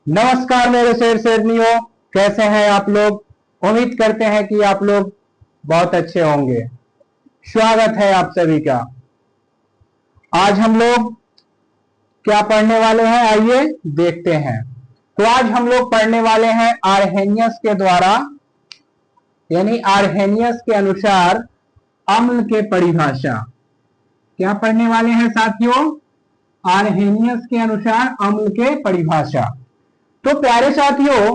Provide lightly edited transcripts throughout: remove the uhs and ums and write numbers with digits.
नमस्कार मेरे शेर शेरनियों, कैसे हैं आप लोग। उम्मीद करते हैं कि आप लोग बहुत अच्छे होंगे। स्वागत है आप सभी का। आज हम लोग क्या पढ़ने वाले हैं, आइए देखते हैं। तो आज हम लोग पढ़ने वाले हैं आर्हेनियस के द्वारा, यानी आर्हेनियस के अनुसार अम्ल के परिभाषा। क्या पढ़ने वाले हैं साथियों? आर्हेनियस के अनुसार अम्ल के परिभाषा। तो प्यारे साथियों,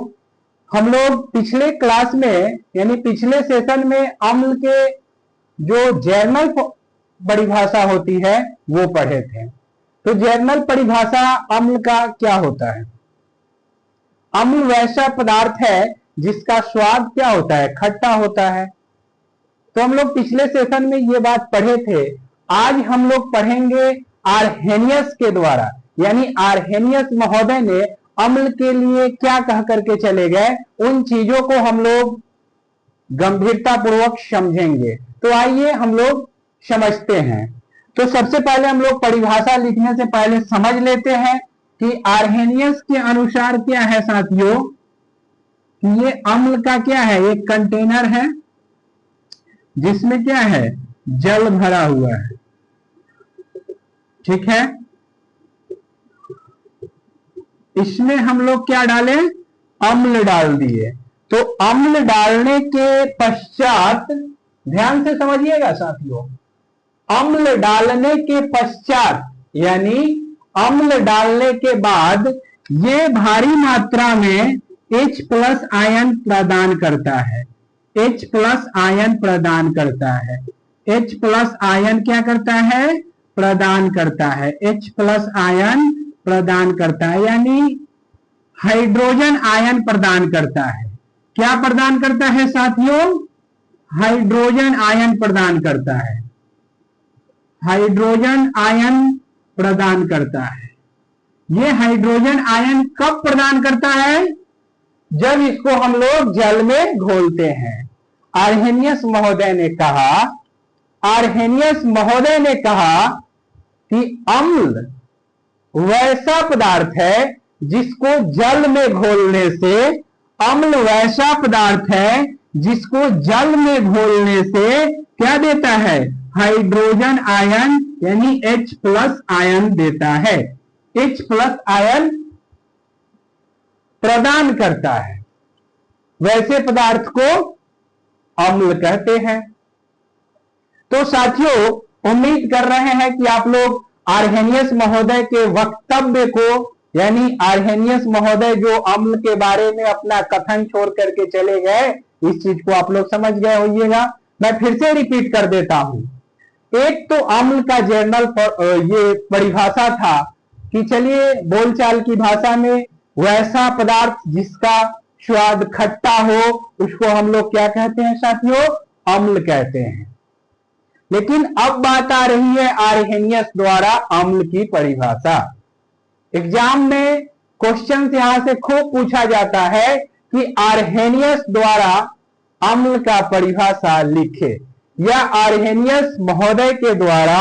हम लोग पिछले क्लास में यानी पिछले सेशन में अम्ल के जो जर्नल परिभाषा होती है वो पढ़े थे। तो जर्नल परिभाषा अम्ल का क्या होता है? अम्ल वैसा पदार्थ है जिसका स्वाद क्या होता है? खट्टा होता है। तो हम लोग पिछले सेशन में ये बात पढ़े थे। आज हम लोग पढ़ेंगे आर्हेनियस के द्वारा, यानी आर्हेनियस महोदय ने अम्ल के लिए क्या कह करके चले गए, उन चीजों को हम लोग गंभीरता पूर्वक समझेंगे। तो आइए हम लोग समझते हैं। तो सबसे पहले हम लोग परिभाषा लिखने से पहले समझ लेते हैं कि आर्हेनियस के अनुसार क्या है साथियों। ये अम्ल का क्या है? एक कंटेनर है जिसमें क्या है? जल भरा हुआ है। ठीक है, इसमें हम लोग क्या डालें? अम्ल डाल दिए। तो अम्ल डालने के पश्चात, ध्यान से समझिएगा साथियों, अम्ल डालने के पश्चात यानी अम्ल डालने के बाद ये भारी मात्रा में H+ आयन प्रदान करता है। H+ आयन प्रदान करता है। H+ आयन क्या करता है? प्रदान करता है। H+ आयन प्रदान करता है, यानी हाइड्रोजन आयन प्रदान करता है। क्या प्रदान करता है साथियों? हाइड्रोजन आयन प्रदान करता है। हाइड्रोजन आयन प्रदान करता है। यह हाइड्रोजन आयन कब प्रदान करता है? जब इसको हम लोग जल में घोलते हैं। आर्हेनियस महोदय ने कहा कि अम्ल वैसा पदार्थ है जिसको जल में घोलने से, अम्ल वैसा पदार्थ है जिसको जल में घोलने से क्या देता है? हाइड्रोजन आयन यानी H+ आयन देता है। H+ आयन प्रदान करता है। वैसे पदार्थ को अम्ल कहते हैं। तो साथियों, उम्मीद कर रहे हैं कि आप लोग आर्हेनियस महोदय के वक्तव्य को, यानी आर्हेनियस महोदय जो अम्ल के बारे में अपना कथन छोड़ करके चले गए, इस चीज को आप लोग समझ गए होइएगा। मैं फिर से रिपीट कर देता हूं। एक तो अम्ल का जर्नल ये परिभाषा था कि चलिए बोलचाल की भाषा में वैसा पदार्थ जिसका स्वाद खट्टा हो, उसको हम लोग क्या कहते हैं साथियों? अम्ल कहते हैं। लेकिन अब बात आ रही है आर्हेनियस द्वारा अम्ल की परिभाषा। एग्जाम में क्वेश्चन यहां से खूब पूछा जाता है कि आर्हेनियस द्वारा अम्ल का परिभाषा लिखे, या आर्हेनियस महोदय के द्वारा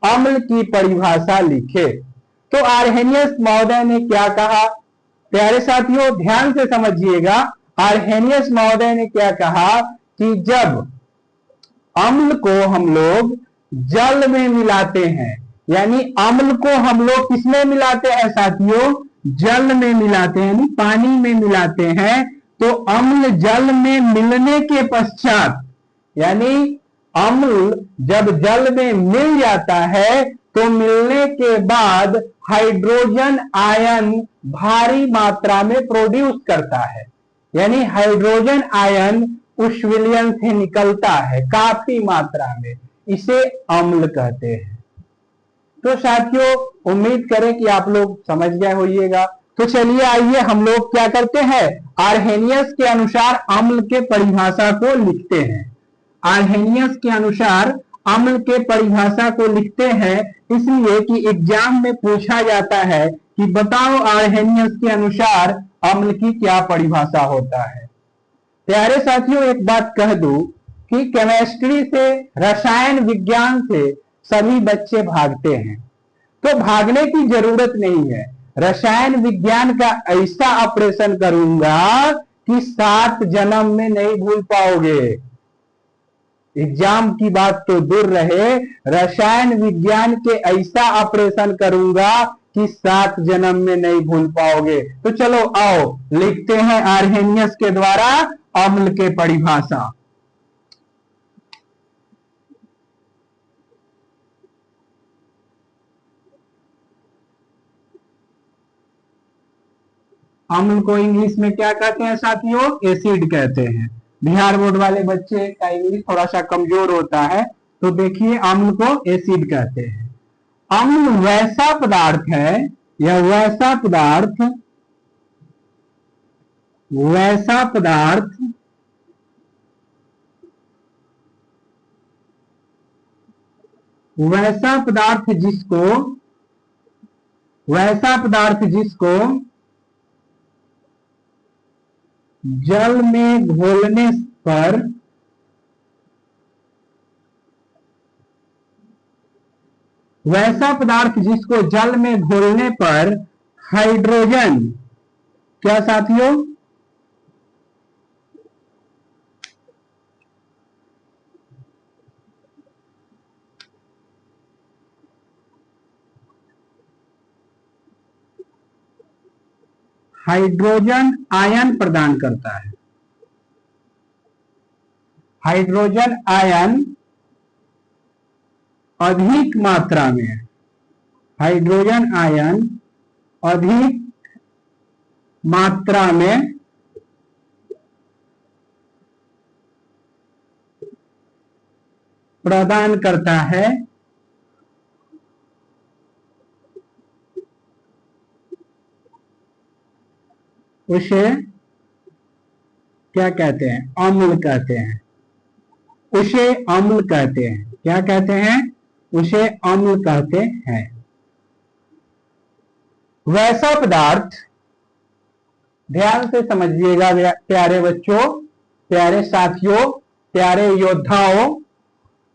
अम्ल की परिभाषा लिखे। तो आर्हेनियस महोदय ने क्या कहा? प्यारे साथियों ध्यान से समझिएगा। आर्हेनियस महोदय ने क्या कहा कि जब अम्ल को हम लोग जल में मिलाते हैं, यानी अम्ल को हम लोग किसमें मिलाते हैं साथियों? जल में मिलाते हैं, यानी पानी में मिलाते हैं। तो अम्ल जल में मिलने के पश्चात, यानी अम्ल जब जल में मिल जाता है तो मिलने के बाद हाइड्रोजन आयन भारी मात्रा में प्रोड्यूस करता है, यानी हाइड्रोजन आयन उस विलयन से निकलता है काफी मात्रा में। इसे अम्ल कहते हैं। तो साथियों, उम्मीद करें कि आप लोग समझ गए होइएगा। तो चलिए आइए हम लोग क्या करते हैं? आर्हेनियस के अनुसार अम्ल के परिभाषा को लिखते हैं। आर्हेनियस के अनुसार अम्ल के परिभाषा को लिखते हैं इसलिए कि एग्जाम में पूछा जाता है कि बताओ आर्हेनियस के अनुसार अम्ल की क्या परिभाषा होता है। प्यारे साथियों, एक बात कह दूं कि केमिस्ट्री से, रसायन विज्ञान से सभी बच्चे भागते हैं। तो भागने की जरूरत नहीं है। रसायन विज्ञान का ऐसा ऑपरेशन करूंगा कि 7 जन्म में नहीं भूल पाओगे। एग्जाम की बात तो दूर रहे, रसायन विज्ञान के ऐसा ऑपरेशन करूंगा कि 7 जन्म में नहीं भूल पाओगे। तो चलो आओ लिखते हैं आर्हेनियस के द्वारा अम्ल के परिभाषा। अम्ल को इंग्लिश में क्या कहते हैं साथियों? एसिड कहते हैं। बिहार बोर्ड वाले बच्चे का इंग्लिश थोड़ा सा कमजोर होता है, तो देखिए अम्ल को एसिड कहते हैं। अम्ल वैसा पदार्थ है, यह वैसा पदार्थ जिसको जल में घोलने पर हाइड्रोजन, क्या साथियों? हाइड्रोजन आयन प्रदान करता है। हाइड्रोजन आयन अधिक मात्रा में, हाइड्रोजन आयन अधिक मात्रा में प्रदान करता है। उसे क्या कहते हैं? अम्ल कहते हैं। उसे अम्ल कहते हैं। क्या कहते हैं? उसे अम्ल कहते हैं। वैसा पदार्थ, ध्यान से समझिएगा प्यारे बच्चों, प्यारे साथियों, प्यारे योद्धाओं,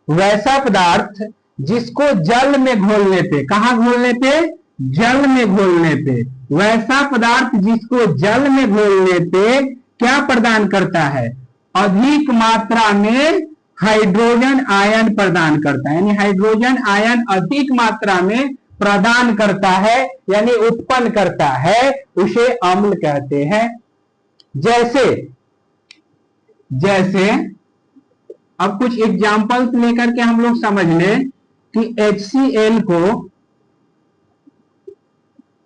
वैसा पदार्थ जिसको जल में घोलने पे, कहां घोलने पे? जल में घोलने पे, वैसा पदार्थ जिसको जल में घोलने पे क्या प्रदान करता है? अधिक मात्रा में हाइड्रोजन आयन प्रदान करता है। यानी हाइड्रोजन आयन अधिक मात्रा में प्रदान करता है, यानी उत्पन्न करता है, उसे अम्ल कहते हैं। जैसे अब कुछ एग्जांपल्स लेकर के हम लोग समझ लें कि HCl को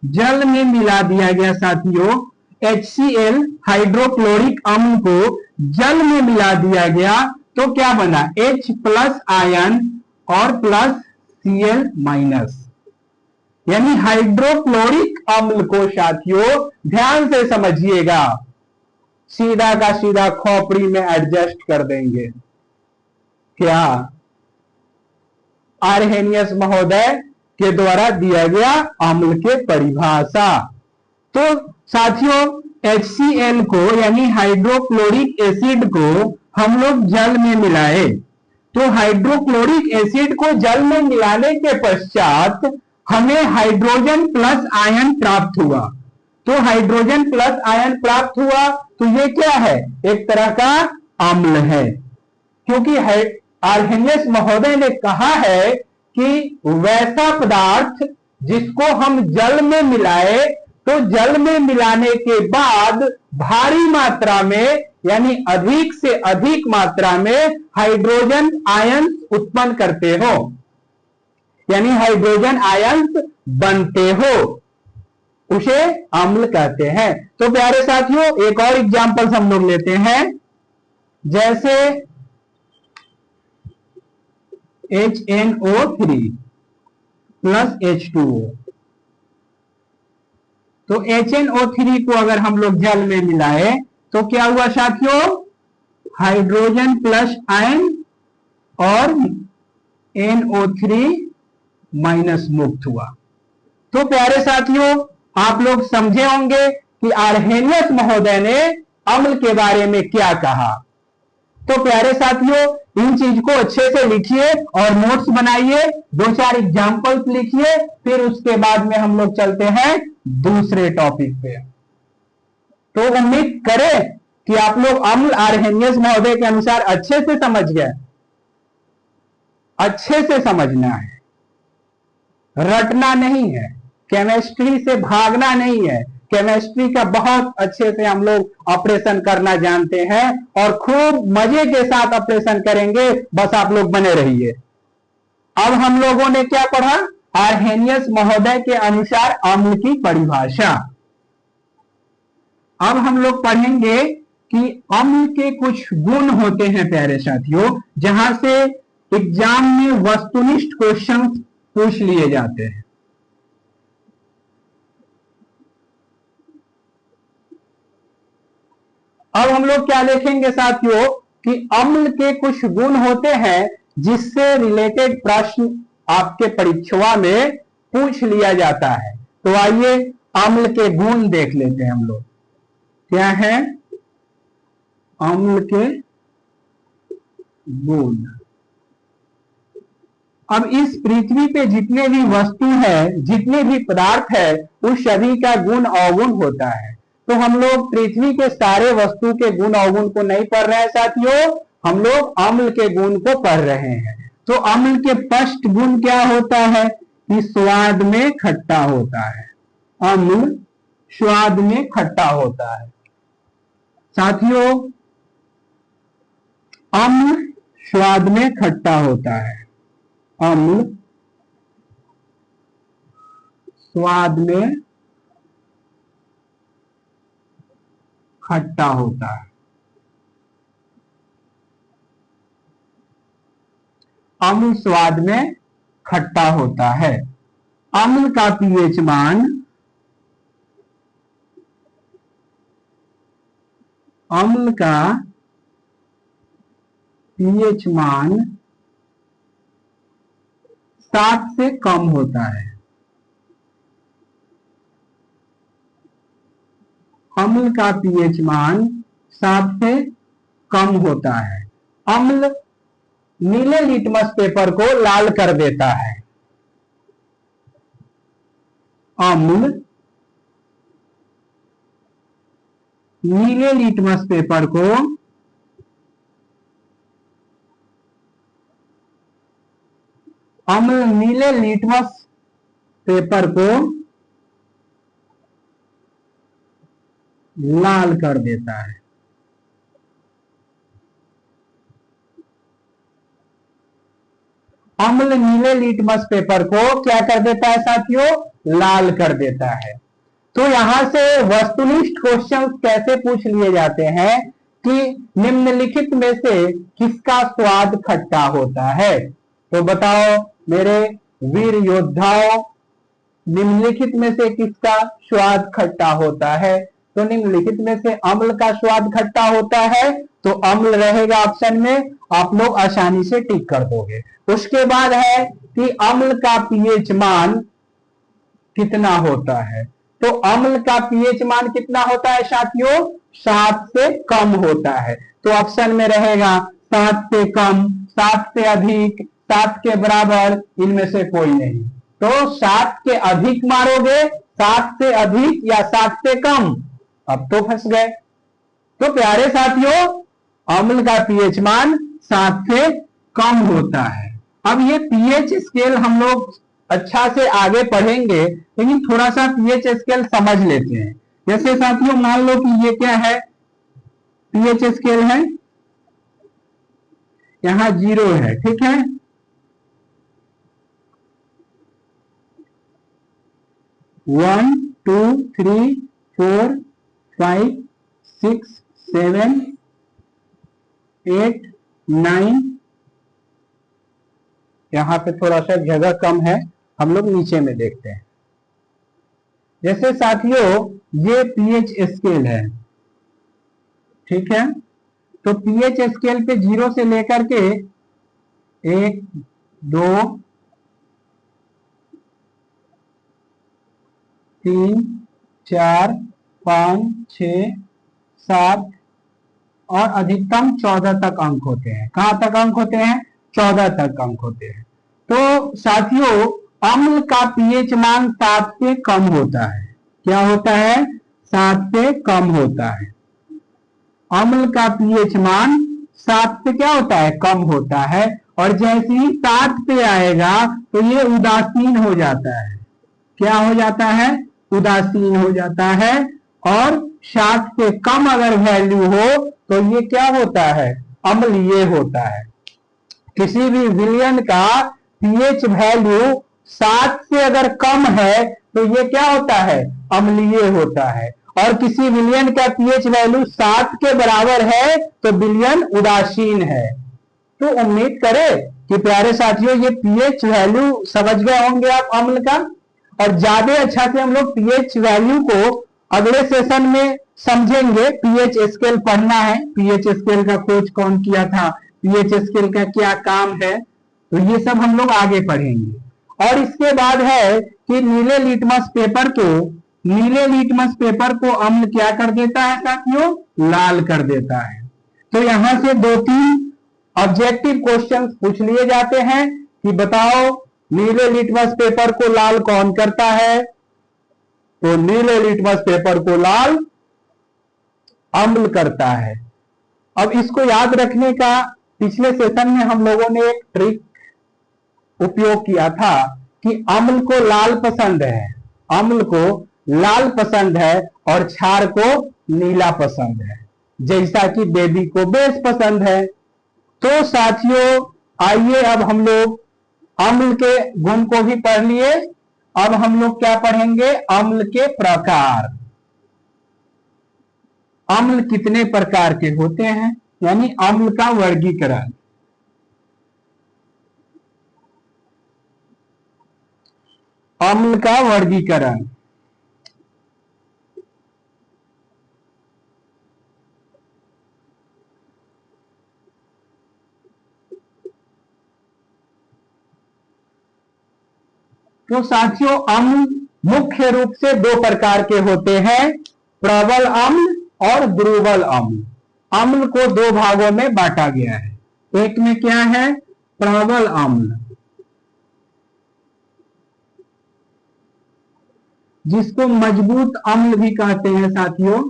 जल में मिला दिया गया साथियों। HCl हाइड्रोक्लोरिक अम्ल को जल में मिला दिया गया तो क्या बना? H+ आयन और प्लस Cl-, यानी हाइड्रोक्लोरिक अम्ल को साथियों ध्यान से समझिएगा, सीधा का सीधा खोपड़ी में एडजस्ट कर देंगे। क्या? आर्हेनियस महोदय के द्वारा दिया गया अम्ल के परिभाषा। तो साथियों HCl को यानी हाइड्रोक्लोरिक एसिड को हम लोग जल में मिलाए, तो हाइड्रोक्लोरिक एसिड को जल में मिलाने के पश्चात हमें हाइड्रोजन प्लस आयन प्राप्त हुआ। तो हाइड्रोजन प्लस आयन प्राप्त हुआ तो ये क्या है? एक तरह का अम्ल है, क्योंकि आर्हेनियस महोदय ने कहा है कि वैसा पदार्थ जिसको हम जल में मिलाए, तो जल में मिलाने के बाद भारी मात्रा में यानी अधिक से अधिक मात्रा में हाइड्रोजन आयन उत्पन्न करते हो, यानी हाइड्रोजन आयन बनते हो, उसे अम्ल कहते हैं। तो प्यारे साथियों एक और एग्जांपल हम लोग लेते हैं, जैसे HNO3 प्लस H2O। तो HNO3 को अगर हम लोग जल में मिलाए तो क्या हुआ साथियों? हाइड्रोजन प्लस आयन और NO3 माइनस मुक्त हुआ। तो प्यारे साथियों आप लोग समझे होंगे कि आर्हेनियस महोदय ने अम्ल के बारे में क्या कहा। तो प्यारे साथियों इन चीज को अच्छे से लिखिए और नोट्स बनाइए, 2-4 एग्जाम्पल्स लिखिए, फिर उसके बाद में हम लोग चलते हैं दूसरे टॉपिक पे। तो उम्मीद करें कि आप लोग अम्ल आर्हेनियस महोदय के अनुसार अच्छे से समझ गए। अच्छे से समझना है, रटना नहीं है, केमिस्ट्री से भागना नहीं है। केमिस्ट्री का बहुत अच्छे से हम लोग ऑपरेशन करना जानते हैं और खूब मजे के साथ ऑपरेशन करेंगे, बस आप लोग बने रहिए। अब हम लोगों ने क्या पढ़ा? आर्हेनियस महोदय के अनुसार अम्ल की परिभाषा। अब हम लोग पढ़ेंगे कि अम्ल के कुछ गुण होते हैं प्यारे साथियों, जहां से एग्जाम में वस्तुनिष्ठ क्वेश्चन पूछ लिए जाते हैं। अब हम लोग क्या देखेंगे साथियों कि अम्ल के कुछ गुण होते हैं जिससे रिलेटेड प्रश्न आपके परीक्षा में पूछ लिया जाता है। तो आइए अम्ल के गुण देख लेते हैं हम लोग। क्या है अम्ल के गुण? अब इस पृथ्वी पे जितने भी वस्तु है, जितने भी पदार्थ है, उस सभी का गुण अवगुण होता है। तो हम लोग पृथ्वी के सारे वस्तु के गुण अवगुण को नहीं पढ़ रहे हैं साथियों, हम लोग अम्ल के गुण को पढ़ रहे हैं। तो अम्ल के फर्स्ट गुण क्या होता है कि स्वाद में खट्टा होता है। अम्ल स्वाद में खट्टा होता है साथियों, अम्ल स्वाद में खट्टा होता है। अम्ल स्वाद में खट्टा होता है। अम्ल स्वाद में खट्टा होता है। अम्ल का पीएच मान, अम्ल का पीएच मान 7 से कम होता है। अम्ल का पीएच मान 7 से कम होता है। अम्ल नीले लिटमस पेपर को लाल कर देता है। अम्ल नीले लिटमस पेपर को अम्ल नीले लिटमस पेपर को लाल कर देता है। अम्ल नीले लिटमस पेपर को क्या कर देता है साथियों? लाल कर देता है। तो यहां से वस्तुनिष्ठ क्वेश्चन कैसे पूछ लिए जाते हैं कि निम्नलिखित में से किसका स्वाद खट्टा होता है? तो बताओ मेरे वीर योद्धाओं, निम्नलिखित में से किसका स्वाद खट्टा होता है? तो निम्नलिखित में से अम्ल का स्वाद खट्टा होता है, तो अम्ल रहेगा ऑप्शन में, आप लोग आसानी से टिक कर दोगे। उसके बाद है कि अम्ल का पीएच मान कितना होता है? तो अम्ल का पीएच मान कितना होता है साथियों? 7 से कम होता है। तो ऑप्शन में रहेगा 7 से कम, 7 से अधिक, 7 के बराबर, इनमें से कोई नहीं। तो 7 के अधिक मारोगे, 7 से अधिक या 7 से कम, अब तो फंस गए। तो प्यारे साथियों, अम्ल का पीएच मान 7 से कम होता है। अब ये पीएच स्केल हम लोग अच्छा से आगे पढ़ेंगे, लेकिन थोड़ा सा पीएच स्केल समझ लेते हैं। जैसे साथियों मान लो कि ये क्या है, पीएच स्केल है, यहां 0 है, ठीक है। 1 2 3 4 5 6 7 8 9, यहां पे थोड़ा सा जगह कम है, हम लोग नीचे में देखते हैं। जैसे साथियों ये पीएच स्केल है, ठीक है। तो पीएच स्केल पे 0 से लेकर के 1 2 3 4 5 6 7 और अधिकतम 14 तक अंक होते हैं। कहां तक अंक होते हैं? 14 तक अंक होते हैं। तो साथियों अम्ल का पीएच मान 7 से कम होता है, क्या होता है? 7 से कम होता है। अम्ल का पीएच मान 7 से क्या होता है? कम होता है। और जैसे ही 7 पे आएगा तो ये उदासीन हो जाता है। क्या हो जाता है? उदासीन हो जाता है। और 7 से कम अगर वैल्यू हो तो ये क्या होता है? अम्लीय होता है। किसी भी विलयन का पीएच वैल्यू 7 से अगर कम है तो ये क्या होता है? अम्लीय होता है। और किसी विलयन का पीएच वैल्यू 7 के बराबर है तो विलयन उदासीन है। तो उम्मीद करें कि प्यारे साथियों ये पीएच वैल्यू समझ गए होंगे आप अम्ल का। और ज्यादा अच्छा से हम लोग पीएच वैल्यू को अगले सेशन में समझेंगे। पीएच स्केल पढ़ना है, पीएच स्केल का खोज कौन किया था, पीएच स्केल का क्या काम है, तो ये सब हम लोग आगे पढ़ेंगे। और इसके बाद है कि नीले लिटमस पेपर को अम्ल क्या कर देता है साथियों? लाल कर देता है। तो यहां से 2-3 ऑब्जेक्टिव क्वेश्चंस पूछ लिए जाते हैं कि बताओ नीले लिटमस पेपर को लाल कौन करता है? तो नीले लिटमस पेपर को लाल अम्ल करता है। अब इसको याद रखने का पिछले सेशन में हम लोगों ने एक ट्रिक उपयोग किया था कि अम्ल को लाल पसंद है, अम्ल को लाल पसंद है और क्षार को नीला पसंद है, जैसा कि बेबी को बेस पसंद है। तो साथियों आइए अब हम लोग अम्ल के गुण को भी पढ़ लिए। अब हम लोग क्या पढ़ेंगे? अम्ल के प्रकार। अम्ल कितने प्रकार के होते हैं, यानी अम्ल का वर्गीकरण। अम्ल का वर्गीकरण। तो साथियों अम्ल मुख्य रूप से 2 प्रकार के होते हैं, प्रबल अम्ल और दुर्बल अम्ल। अम्ल को 2 भागों में बांटा गया है। एक में क्या है? प्रबल अम्ल, जिसको मजबूत अम्ल भी कहते हैं साथियों।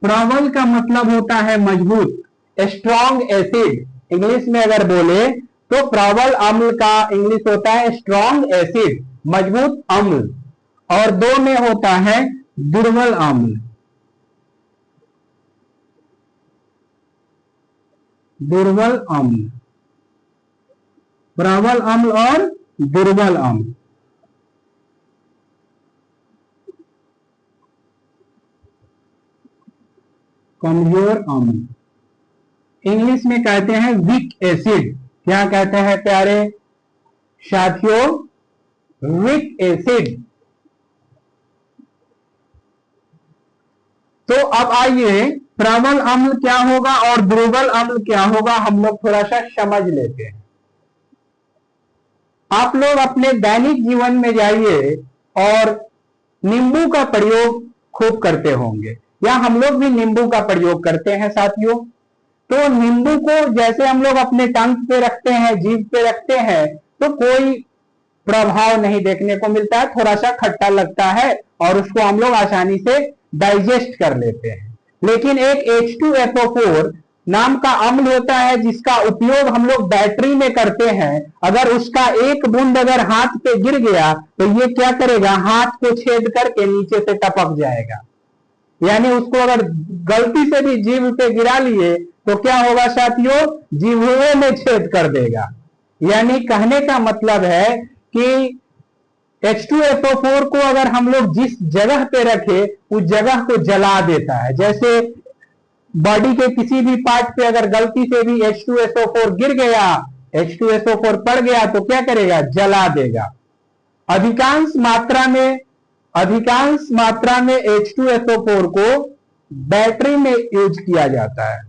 प्रबल का मतलब होता है मजबूत, स्ट्रॉन्ग एसिड। इंग्लिश में अगर बोले तो प्रबल अम्ल का इंग्लिश होता है स्ट्रॉन्ग एसिड, मजबूत अम्ल। और 2 में होता है दुर्बल अम्ल। दुर्बल अम्ल, प्रबल अम्ल और दुर्बल अम्ल। कमजोर अम्ल इंग्लिश में कहते हैं वीक एसिड। क्या कहते हैं प्यारे साथियों? Weak acid. तो अब आइए प्रबल अम्ल क्या होगा और दुर्बल अम्ल क्या होगा हम लोग थोड़ा सा समझ लेते हैं। आप लोग अपने दैनिक जीवन में जाइए और नींबू का प्रयोग खूब करते होंगे, या हम लोग भी नींबू का प्रयोग करते हैं साथियों। तो नींबू को जैसे हम लोग अपने टंग पे रखते हैं, जीभ पे रखते हैं, तो कोई प्रभाव नहीं देखने को मिलता है, थोड़ा सा खट्टा लगता है और उसको हम लोग आसानी से डाइजेस्ट कर लेते हैं। लेकिन एक H2SO4 नाम का अम्ल होता है जिसका उपयोग हम लोग बैटरी में करते हैं। अगर उसका एक बूंद अगर हाथ पे गिर गया तो ये क्या करेगा? हाथ को छेद करके नीचे से टपक जाएगा। यानी उसको अगर गलती से भी जीभ पे गिरा लिए तो क्या होगा साथियों? जीभवे में छेद कर देगा। यानी कहने का मतलब है कि H2SO4 को अगर हम लोग जिस जगह पे रखे उस जगह को जला देता है। जैसे बॉडी के किसी भी पार्ट पे अगर गलती से भी H2SO4 गिर गया, H2SO4 पड़ गया तो क्या करेगा? जला देगा। अधिकांश मात्रा में H2SO4 को बैटरी में यूज किया जाता है।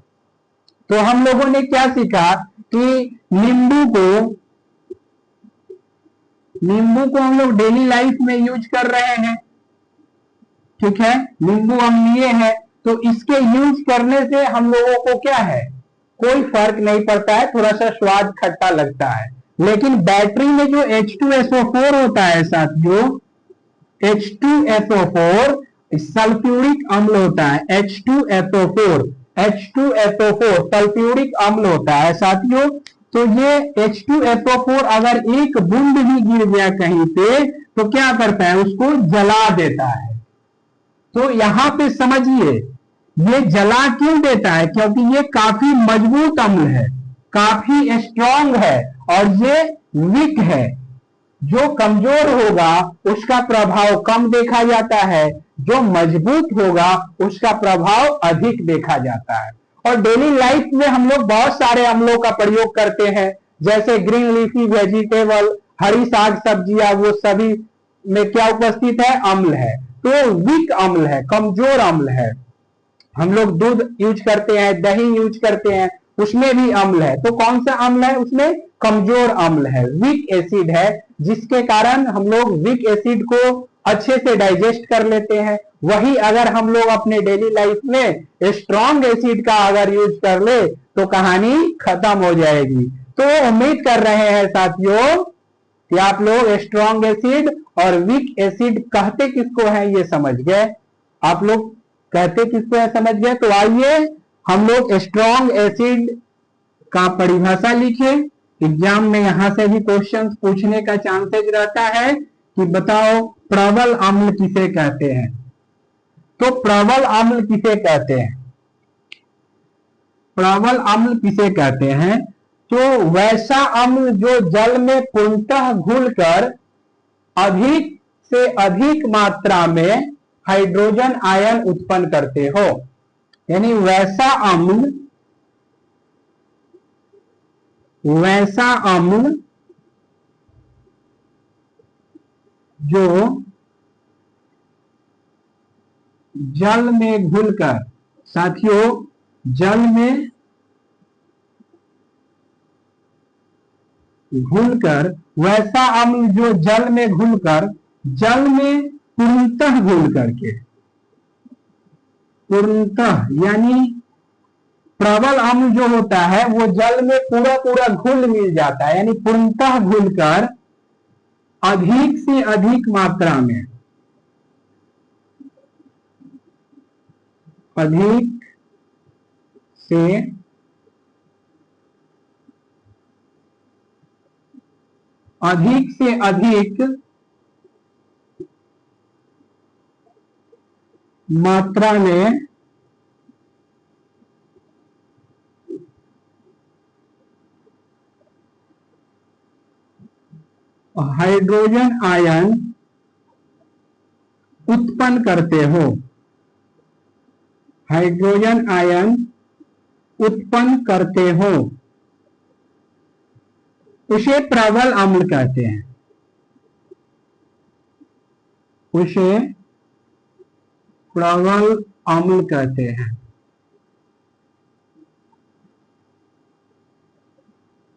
तो हम लोगों ने क्या सीखा कि नींबू को हम लोग डेली लाइफ में यूज कर रहे हैं, ठीक है। नींबू अम्लीय है तो इसके यूज करने से हम लोगों को क्या है? कोई फर्क नहीं पड़ता है, थोड़ा सा स्वाद खट्टा लगता है। लेकिन बैटरी में जो H2SO4 होता है साथियों, H2SO4 सल्फ्यूरिक अम्ल होता है। H2SO4 सल्फ्यूरिक अम्ल होता है साथियों। तो ये H2SO4 अगर एक बूंद भी गिर गया कहीं पे तो क्या करता है, उसको जला देता है। तो यहां पे समझिए ये जला क्यों देता है, क्योंकि ये काफी मजबूत अम्ल है, काफी स्ट्रांग है और ये वीक है। जो कमजोर होगा उसका प्रभाव कम देखा जाता है, जो मजबूत होगा उसका प्रभाव अधिक देखा जाता है। और डेली लाइफ में हम लोग बहुत सारे अम्लों का प्रयोग करते हैं, जैसे ग्रीन लीफी वेजिटेबल, हरी साग सब्जियां, वो सभी में क्या उपस्थित है, अम्ल है। तो वीक अम्ल है, कमजोर अम्ल है। हम लोग दूध यूज करते हैं, दही यूज करते हैं, उसमें भी अम्ल है। तो कौन सा अम्ल है, उसमें कमजोर अम्ल है, वीक एसिड है, जिसके कारण हम लोग वीक एसिड को अच्छे से डाइजेस्ट कर लेते हैं। वही अगर हम लोग अपने डेली लाइफ में स्ट्रॉन्ग एसिड का अगर यूज कर ले तो कहानी खत्म हो जाएगी। तो उम्मीद कर रहे हैं साथियों कि आप लोग स्ट्रॉन्ग एसिड और वीक एसिड कहते किसको है ये समझ गए। आप लोग कहते किसको है समझ गए। तो आइए हम लोग स्ट्रॉन्ग एसिड का परिभाषा लिखे। एग्जाम में यहां से भी क्वेश्चंस पूछने का चांसेस रहता है कि बताओ प्रबल अम्ल किसे कहते हैं। तो प्रबल अम्ल किसे कहते हैं, प्रबल अम्ल किसे कहते हैं, तो वैसा अम्ल जो जल में पूर्णतः घुलकर अधिक से अधिक मात्रा में हाइड्रोजन आयन उत्पन्न करते हो। यानी वैसा अम्ल जो जल में घुलकर, साथियों जल में घुलकर, वैसा अम्ल जो जल में घुलकर, जल में पूर्णतः घुल करके, पूर्णतः यानी प्रबल अम्ल जो होता है वो जल में पूरा पूरा घुल मिल जाता है, यानी पूर्णतः घुलकर अधिक से अधिक मात्रा में, अधिक से अधिक मात्रा में हाइड्रोजन आयन उत्पन्न करते हो, हाइड्रोजन आयन उत्पन्न करते हो, उसे प्रबल अम्ल कहते हैं, उसे प्रबल अम्ल कहते हैं।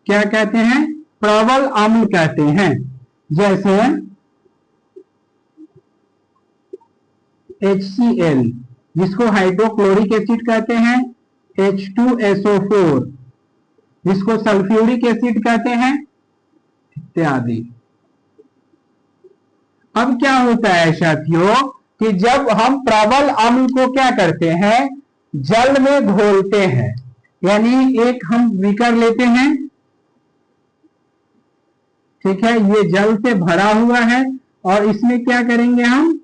क्या कहते हैं, प्रबल अम्ल कहते हैं। जैसे HCl जिसको हाइड्रोक्लोरिक एसिड कहते हैं, H2SO4 जिसको सल्फ्यूरिक एसिड कहते हैं, इत्यादि। अब क्या होता है साथियों कि जब हम प्रबल अम्ल को क्या करते हैं, जल में घोलते हैं, यानी एक हम बीकर लेते हैं, ठीक है, ये जल से भरा हुआ है और इसमें क्या करेंगे, हम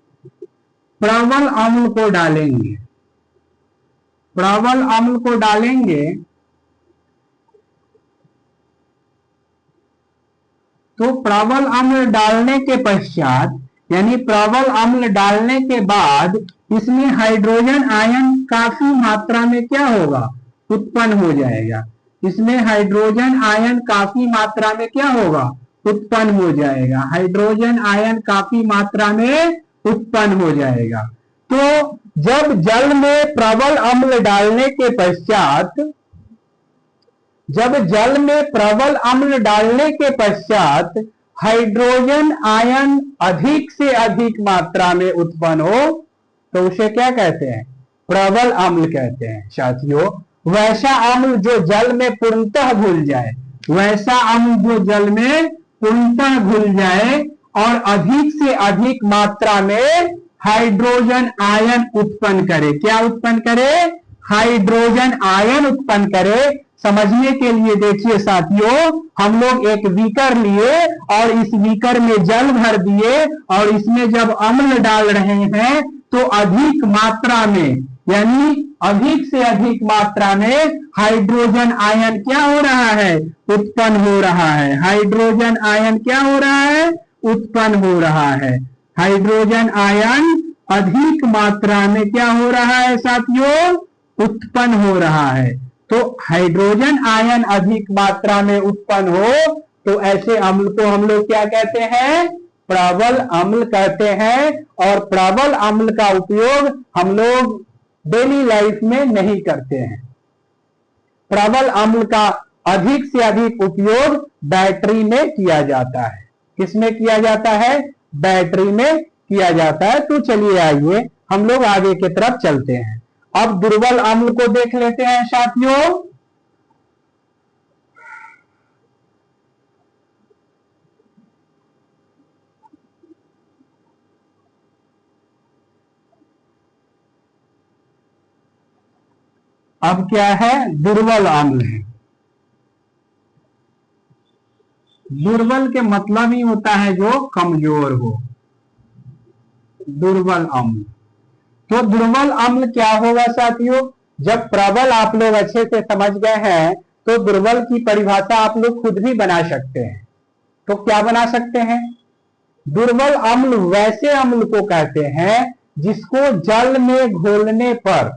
प्रबल अम्ल को डालेंगे, प्रबल अम्ल को डालेंगे तो प्रबल अम्ल डालने के पश्चात, यानी प्रबल अम्ल डालने के बाद इसमें हाइड्रोजन आयन काफी मात्रा में क्या होगा, उत्पन्न हो जाएगा। इसमें हाइड्रोजन आयन काफी मात्रा में क्या होगा, उत्पन्न हो जाएगा, हाइड्रोजन आयन काफी मात्रा में उत्पन्न हो जाएगा। तो जब जल में प्रबल अम्ल डालने के पश्चात, जब जल में प्रबल अम्ल डालने के पश्चात हाइड्रोजन आयन अधिक से अधिक मात्रा में उत्पन्न हो तो उसे क्या कहते हैं, प्रबल अम्ल कहते हैं। साथियों वैसा अम्ल जो जल में पूर्णतः घुल जाए, वैसा अम्ल जो जल में पूर्णतः घुल जाए और अधिक से अधिक मात्रा में हाइड्रोजन आयन उत्पन्न करे। क्या उत्पन्न करे? हाइड्रोजन आयन उत्पन्न करे। समझने के लिए देखिए साथियों, हम लोग एक बीकर लिए और इस बीकर में जल भर दिए और इसमें जब अम्ल डाल रहे हैं तो अधिक मात्रा में, यानी अधिक से अधिक मात्रा में हाइड्रोजन आयन क्या हो रहा है? उत्पन्न हो रहा है। हाइड्रोजन आयन क्या हो रहा है? उत्पन्न हो रहा है। हाइड्रोजन आयन अधिक मात्रा में क्या हो रहा है साथियों? उत्पन्न हो रहा है। तो हाइड्रोजन आयन अधिक मात्रा में उत्पन्न हो तो ऐसे अम्ल को हम लोग क्या कहते हैं? प्रबल अम्ल कहते हैं। और प्रबल अम्ल का उपयोग हम लोग डेली लाइफ में नहीं करते हैं। प्रबल अम्ल का अधिक से अधिक उपयोग बैटरी में किया जाता है। किसमें किया जाता है? बैटरी में किया जाता है। तो चलिए आइए हम लोग आगे की तरफ चलते हैं। अब दुर्बल अम्ल को देख लेते हैं साथियों। अब क्या है? दुर्बल अम्ल है। दुर्बल के मतलब ही होता है जो कमजोर हो। दुर्बल अम्ल। तो दुर्बल अम्ल क्या होगा साथियों? जब प्रबल आप लोग अच्छे से समझ गए हैं तो दुर्बल की परिभाषा आप लोग खुद भी बना सकते हैं। तो क्या बना सकते हैं? दुर्बल अम्ल वैसे अम्ल को कहते हैं जिसको जल में घोलने पर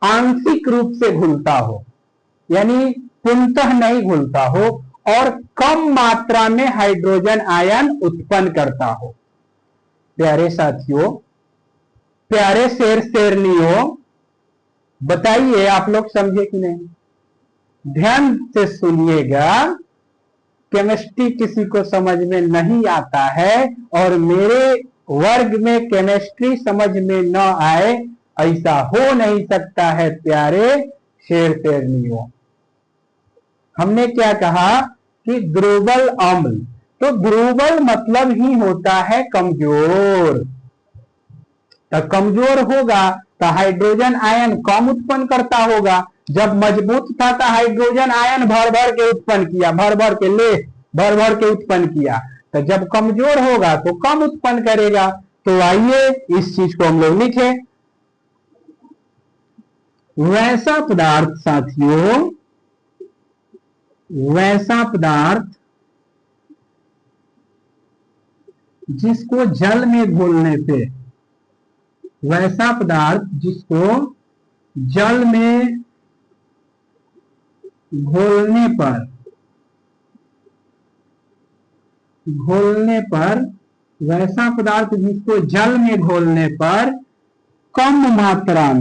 आंशिक रूप से घुलता हो, यानी पूर्णतः नहीं घुलता हो और कम मात्रा में हाइड्रोजन आयन उत्पन्न करता हो। प्यारे साथियों, प्यारे शेर शेरनियों, बताइए आप लोग समझे कि नहीं? ध्यान से सुनिएगा। केमिस्ट्री किसी को समझ में नहीं आता है और मेरे वर्ग में केमिस्ट्री समझ में न आए, ऐसा हो नहीं सकता है प्यारे शेर शेरनियों। हमने क्या कहा कि दुर्बल अम्ल। तो दुर्बल मतलब ही होता है कमजोर। तो कमजोर होगा तो हाइड्रोजन आयन कम उत्पन्न करता होगा। जब मजबूत था तो हाइड्रोजन आयन भर भर के उत्पन्न किया, भर भर के उत्पन्न किया। तो जब कमजोर होगा तो कम उत्पन्न करेगा। तो आइए इस चीज को हम लोग लिखे। वैसा पदार्थ साथियों, वैसा पदार्थ जिसको जल में घोलने पे, वैसा पदार्थ जिसको जल में घोलने पर वैसा पदार्थ जिसको जल में घोलने पर कम मात्रा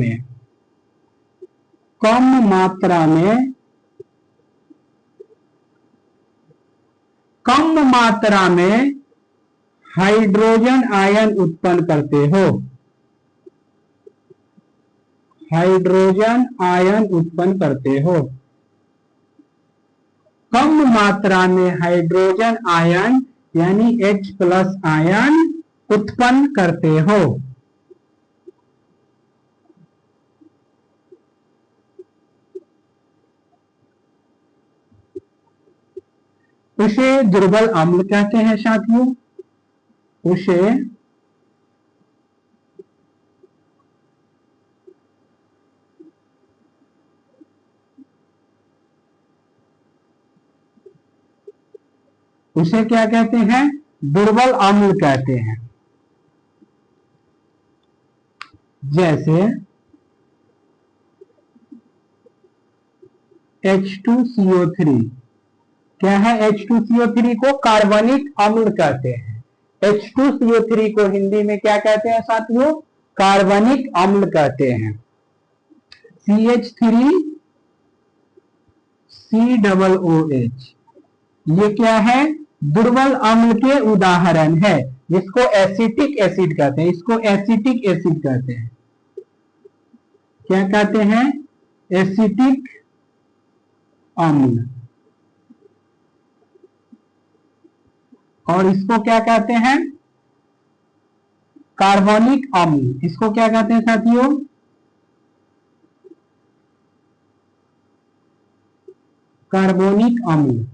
में हाइड्रोजन आयन उत्पन्न करते हो। हाइड्रोजन आयन उत्पन्न करते हो। कम मात्रा में हाइड्रोजन आयन यानी H+ आयन उत्पन्न करते हो। उसे दुर्बल अम्ल कहते हैं साथियों। उसे क्या कहते हैं? दुर्बल अम्ल कहते हैं। जैसे H2CO3 क्या है? H2CO3 को कार्बनिक अम्ल कहते हैं। H2CO3 को हिंदी में क्या कहते हैं साथियों? कार्बनिक अम्ल कहते हैं। CH3COOH ये क्या है? दुर्बल अम्ल के उदाहरण है, जिसको एसिटिक एसिड कहते हैं। इसको एसिटिक एसिड कहते हैं। क्या कहते हैं? एसिटिक अम्ल। और इसको क्या कहते हैं? कार्बोनिक अम्ल। इसको क्या कहते हैं साथियों? कार्बोनिक अम्ल।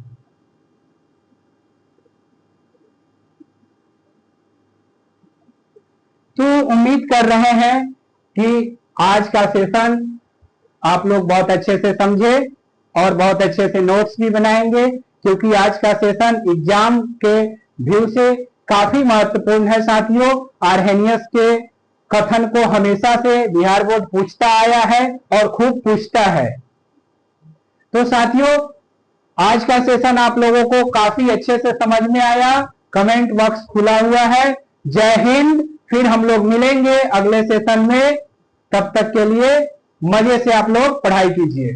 तो उम्मीद कर रहे हैं कि आज का सेशन आप लोग बहुत अच्छे से समझे और बहुत अच्छे से नोट्स भी बनाएंगे, क्योंकि आज का सेशन एग्जाम के व्यू से काफी महत्वपूर्ण है साथियों। आर्हेनियस के कथन को हमेशा से बिहार बोर्ड पूछता आया है और खूब पूछता है। तो साथियों, आज का सेशन आप लोगों को काफी अच्छे से समझ में आया। कमेंट बॉक्स खुला हुआ है। जय हिंद। फिर हम लोग मिलेंगे अगले सेशन में। तब तक के लिए मजे से आप लोग पढ़ाई कीजिए।